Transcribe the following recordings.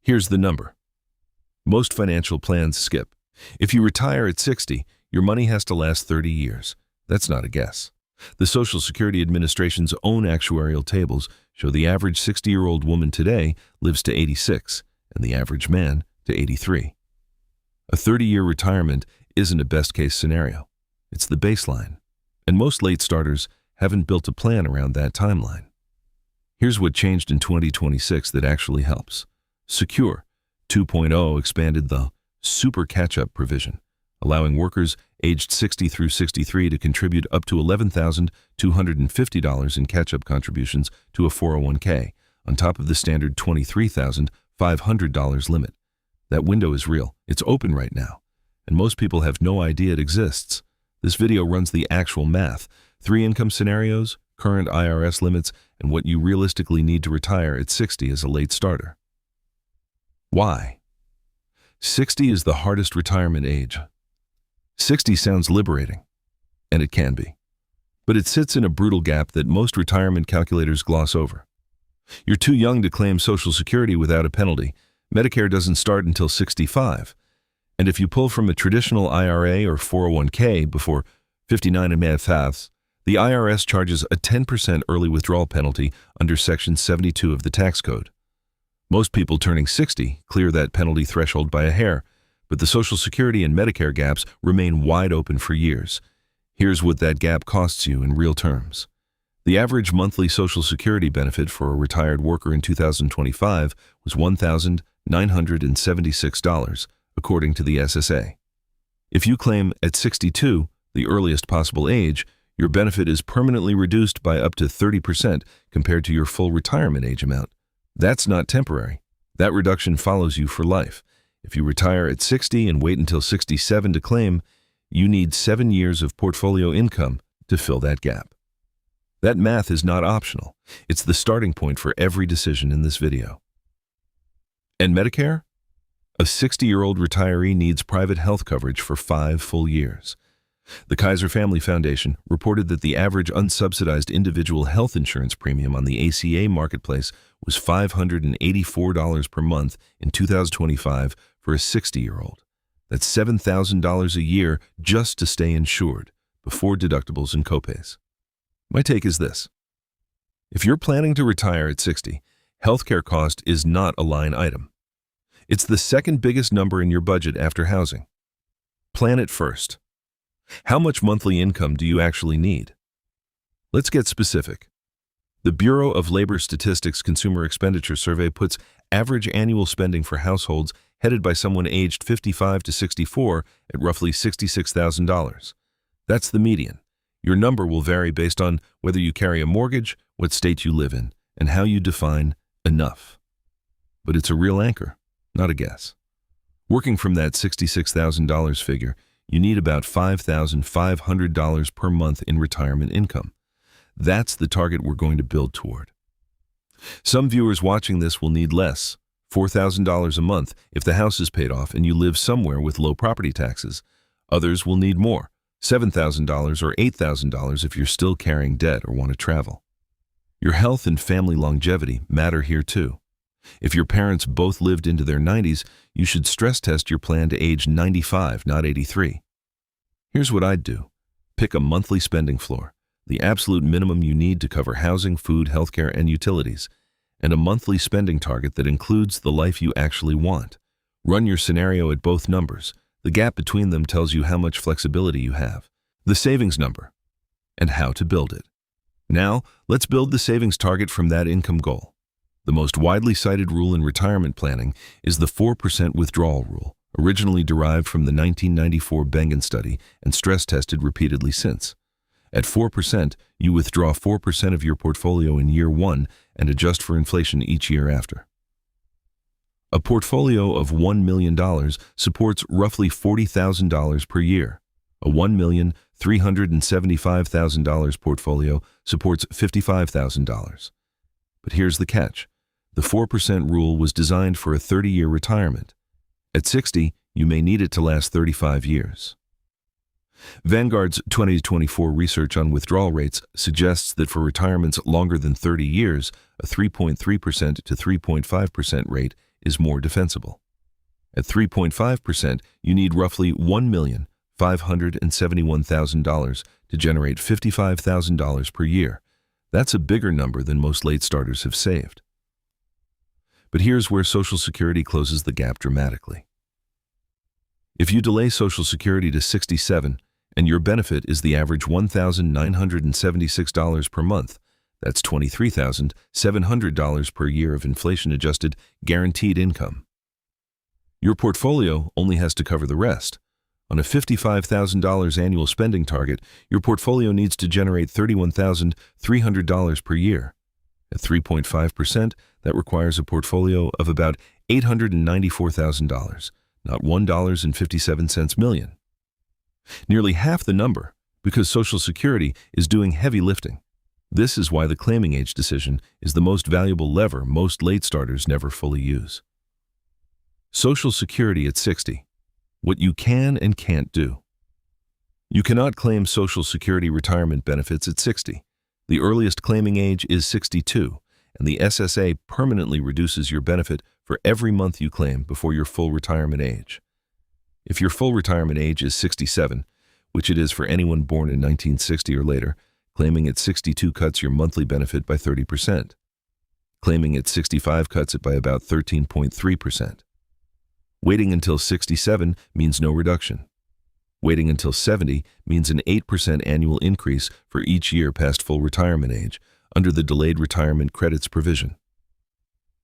Here's the number. Most financial plans skip. If you retire at 60, your money has to last 30 years. That's not a guess. The Social Security Administration's own actuarial tables show the average 60-year-old woman today lives to 86, and the average man to 83. A 30-year retirement isn't a best-case scenario. It's the baseline, and most late starters haven't built a plan around that timeline. Here's what changed in 2026 that actually helps. Secure 2.0 expanded the Super Catch-Up provision, allowing workers aged 60 through 63 to contribute up to $11,250 in catch-up contributions to a 401k, on top of the standard $23,500 limit. That window is real. It's open right now, and most people have no idea it exists. This video runs the actual math: 3 income scenarios, current IRS limits, and what you realistically need to retire at 60 as a late starter. Why? 60 is the hardest retirement age. 60 sounds liberating, and it can be. But it sits in a brutal gap that most retirement calculators gloss over. You're too young to claim Social Security without a penalty. Medicare doesn't start until 65. And if you pull from a traditional IRA or 401k before 59 and a half, the IRS charges a 10% early withdrawal penalty under Section 72 of the tax code. Most people turning 60 clear that penalty threshold by a hair, but the Social Security and Medicare gaps remain wide open for years. Here's what that gap costs you in real terms. The average monthly Social Security benefit for a retired worker in 2025 was $1,976, according to the SSA. If you claim at 62, the earliest possible age, your benefit is permanently reduced by up to 30% compared to your full retirement age amount. That's not temporary. That reduction follows you for life. If you retire at 60 and wait until 67 to claim, you need 7 years of portfolio income to fill that gap. That math is not optional. It's the starting point for every decision in this video. And Medicare? A 60-year-old retiree needs private health coverage for 5 full years. The Kaiser Family Foundation reported that the average unsubsidized individual health insurance premium on the ACA marketplace was $584 per month in 2025 for a 60-year-old. That's $7,000 a year just to stay insured, before deductibles and copays. My take is this. If you're planning to retire at 60, healthcare cost is not a line item. It's the second biggest number in your budget after housing. Plan it first. How much monthly income do you actually need? Let's get specific. The Bureau of Labor Statistics Consumer Expenditure Survey puts average annual spending for households headed by someone aged 55 to 64 at roughly $66,000. That's the median. Your number will vary based on whether you carry a mortgage, what state you live in, and how you define enough. But it's a real anchor, not a guess. Working from that $66,000 figure, you need about $5,500 per month in retirement income. That's the target we're going to build toward. Some viewers watching this will need less, $4,000 a month if the house is paid off and you live somewhere with low property taxes. Others will need more, $7,000 or $8,000 if you're still carrying debt or want to travel. Your health and family longevity matter here too. If your parents both lived into their 90s, you should stress test your plan to age 95, not 83. Here's what I'd do. Pick a monthly spending floor, the absolute minimum you need to cover housing, food, healthcare, and utilities, and a monthly spending target that includes the life you actually want. Run your scenario at both numbers. The gap between them tells you how much flexibility you have. The savings number, and how to build it. Now, let's build the savings target from that income goal. The most widely cited rule in retirement planning is the 4% withdrawal rule, originally derived from the 1994 Bengen study and stress-tested repeatedly since. At 4%, you withdraw 4% of your portfolio in year 1 and adjust for inflation each year after. A portfolio of $1 million supports roughly $40,000 per year. A $1,375,000 portfolio supports $55,000. But here's the catch. The 4% rule was designed for a 30-year retirement. At 60, you may need it to last 35 years. Vanguard's 2024 research on withdrawal rates suggests that for retirements longer than 30 years, a 3.3% to 3.5% rate is more defensible. At 3.5%, you need roughly $1,571,000 to generate $55,000 per year. That's a bigger number than most late starters have saved. But here's where Social Security closes the gap dramatically. If you delay Social Security to 67 and your benefit is the average $1,976 per month, that's $23,700 per year of inflation-adjusted guaranteed income. Your portfolio only has to cover the rest. On a $55,000 annual spending target, your portfolio needs to generate $31,300 per year. At 3.5%, that requires a portfolio of about $894,000, not $1.57 million. Nearly half the number, because Social Security is doing heavy lifting. This is why the claiming age decision is the most valuable lever most late starters never fully use. Social Security at 60. What you can and can't do. You cannot claim Social Security retirement benefits at 60. The earliest claiming age is 62, and the SSA permanently reduces your benefit for every month you claim before your full retirement age. If your full retirement age is 67, which it is for anyone born in 1960 or later, claiming at 62 cuts your monthly benefit by 30%. Claiming at 65 cuts it by about 13.3%. Waiting until 67 means no reduction. Waiting until 70 means an 8% annual increase for each year past full retirement age under the Delayed Retirement Credits provision.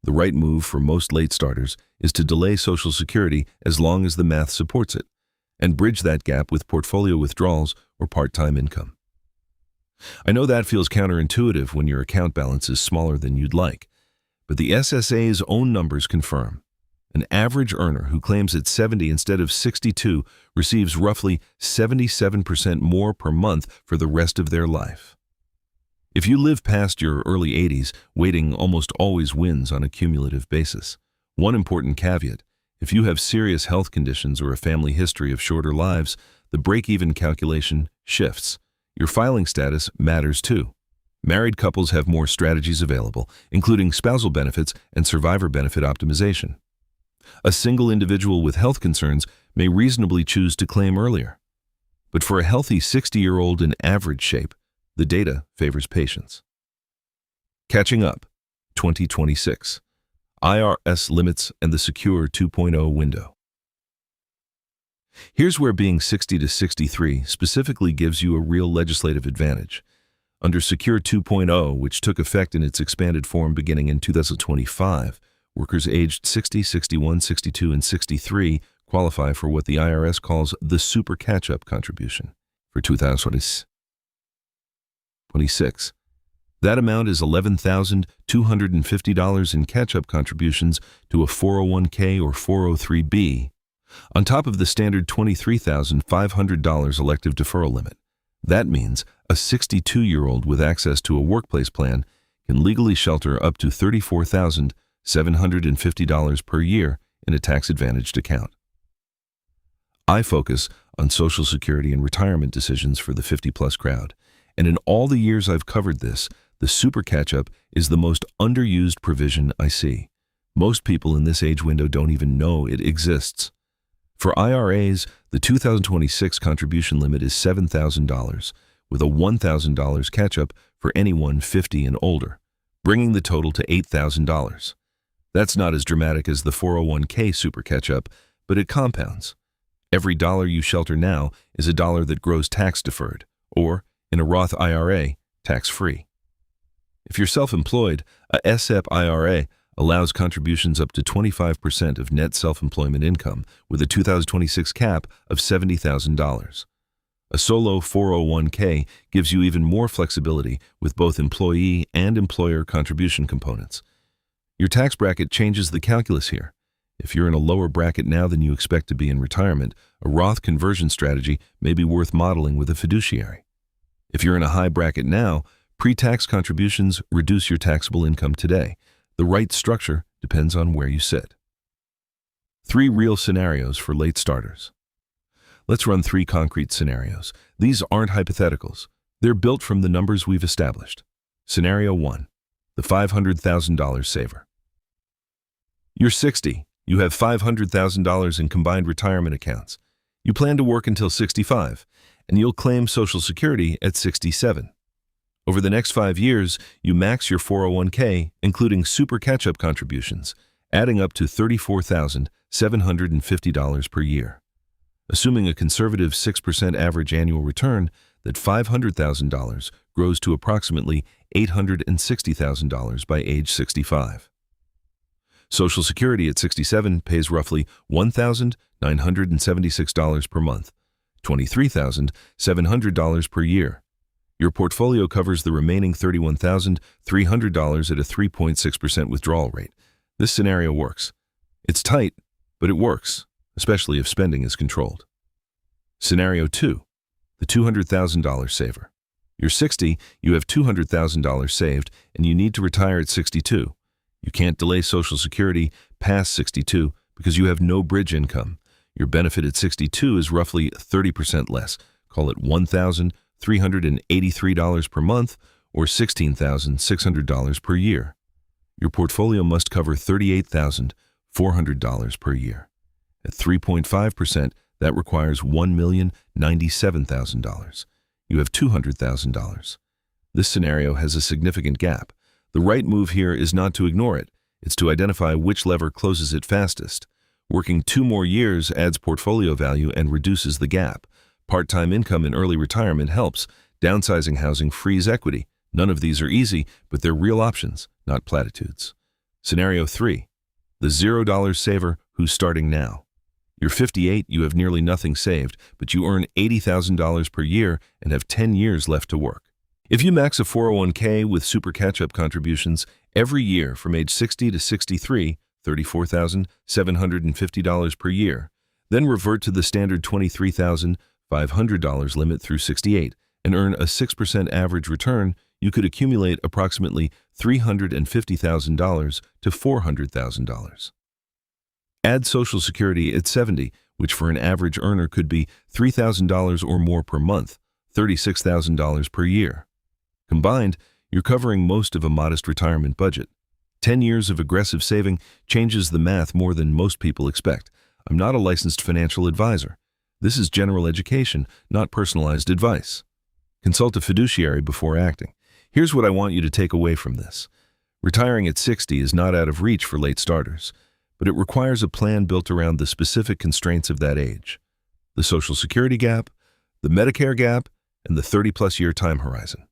The right move for most late starters is to delay Social Security as long as the math supports it, and bridge that gap with portfolio withdrawals or part-time income. I know that feels counterintuitive when your account balance is smaller than you'd like, but the SSA's own numbers confirm. An average earner who claims at 70 instead of 62 receives roughly 77% more per month for the rest of their life. If you live past your early 80s, waiting almost always wins on a cumulative basis. One important caveat: if you have serious health conditions or a family history of shorter lives, the break-even calculation shifts. Your filing status matters too. Married couples have more strategies available, including spousal benefits and survivor benefit optimization. A single individual with health concerns may reasonably choose to claim earlier. But for a healthy 60-year-old in average shape, the data favors patience. Catching up, 2026. IRS limits and the Secure 2.0 window. Here's where being 60 to 63 specifically gives you a real legislative advantage. Under Secure 2.0, which took effect in its expanded form beginning in 2025, workers aged 60, 61, 62, and 63 qualify for what the IRS calls the Super Catch-Up Contribution for 2026. That amount is $11,250 in catch-up contributions to a 401k or 403b, on top of the standard $23,500 elective deferral limit. That means a 62-year-old with access to a workplace plan can legally shelter up to $34,750 per year in a tax-advantaged account. I focus on Social Security and retirement decisions for the 50-plus crowd, and in all the years I've covered this, the Super Catch-Up is the most underused provision I see. Most people in this age window don't even know it exists. For IRAs, the 2026 contribution limit is $7,000, with a $1,000 catch-up for anyone 50 and older, bringing the total to $8,000. That's not as dramatic as the 401k Super Catch-Up, but it compounds. Every dollar you shelter now is a dollar that grows tax-deferred, or, in a Roth IRA, tax-free. If you're self-employed, a SEP IRA allows contributions up to 25% of net self-employment income with a 2026 cap of $70,000. A solo 401k gives you even more flexibility with both employee and employer contribution components. Your tax bracket changes the calculus here. If you're in a lower bracket now than you expect to be in retirement, a Roth conversion strategy may be worth modeling with a fiduciary. If you're in a high bracket now, pre-tax contributions reduce your taxable income today. The right structure depends on where you sit. 3 real scenarios for late starters. Let's run 3 concrete scenarios. These aren't hypotheticals. They're built from the numbers we've established. Scenario 1, the $500,000 saver. You're 60. You have $500,000 in combined retirement accounts. You plan to work until 65, and you'll claim Social Security at 67. Over the next 5 years, you max your 401k, including super catch-up contributions, adding up to $34,750 per year. Assuming a conservative 6% average annual return, that $500,000 grows to approximately $860,000 by age 65. Social Security at 67 pays roughly $1,976 per month, $23,700 per year. Your portfolio covers the remaining $31,300 at a 3.6% withdrawal rate. This scenario works. It's tight, but it works, especially if spending is controlled. Scenario 2, the $200,000 saver. You're 60, you have $200,000 saved, and you need to retire at 62. You can't delay Social Security past 62 because you have no bridge income. Your benefit at 62 is roughly 30% less. Call it $1,383 per month or $16,600 per year. Your portfolio must cover $38,400 per year. At 3.5%, that requires $1,097,000. You have $200,000. This scenario has a significant gap. The right move here is not to ignore it. It's to identify which lever closes it fastest. Working 2 more years adds portfolio value and reduces the gap. Part-time income in early retirement helps. Downsizing housing frees equity. None of these are easy, but they're real options, not platitudes. Scenario 3, the $0 saver who's starting now. You're 58, you have nearly nothing saved, but you earn $80,000 per year and have 10 years left to work. If you max a 401k with super catch-up contributions every year from age 60 to 63, $34,750 per year, then revert to the standard $23,500 limit through 68 and earn a 6% average return, you could accumulate approximately $350,000 to $400,000. Add Social Security at 70, which for an average earner could be $3,000 or more per month, $36,000 per year. Combined, you're covering most of a modest retirement budget. 10 years of aggressive saving changes the math more than most people expect. I'm not a licensed financial advisor. This is general education, not personalized advice. Consult a fiduciary before acting. Here's what I want you to take away from this. Retiring at 60 is not out of reach for late starters, but it requires a plan built around the specific constraints of that age. The Social Security gap, the Medicare gap, and the 30-plus year time horizon.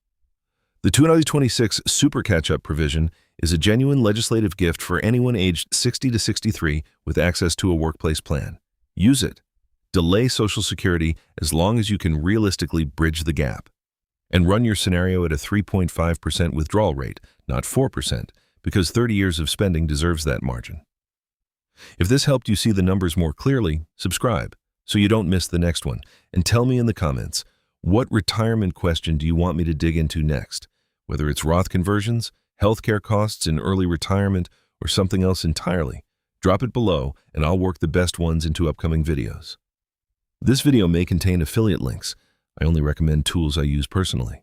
The 2026 Super Catch-Up provision is a genuine legislative gift for anyone aged 60 to 63 with access to a workplace plan. Use it. Delay Social Security as long as you can realistically bridge the gap. And run your scenario at a 3.5% withdrawal rate, not 4%, because 30 years of spending deserves that margin. If this helped you see the numbers more clearly, subscribe so you don't miss the next one. And tell me in the comments, what retirement question do you want me to dig into next? Whether it's Roth conversions, healthcare costs in early retirement, or something else entirely, drop it below and I'll work the best ones into upcoming videos. This video may contain affiliate links. I only recommend tools I use personally.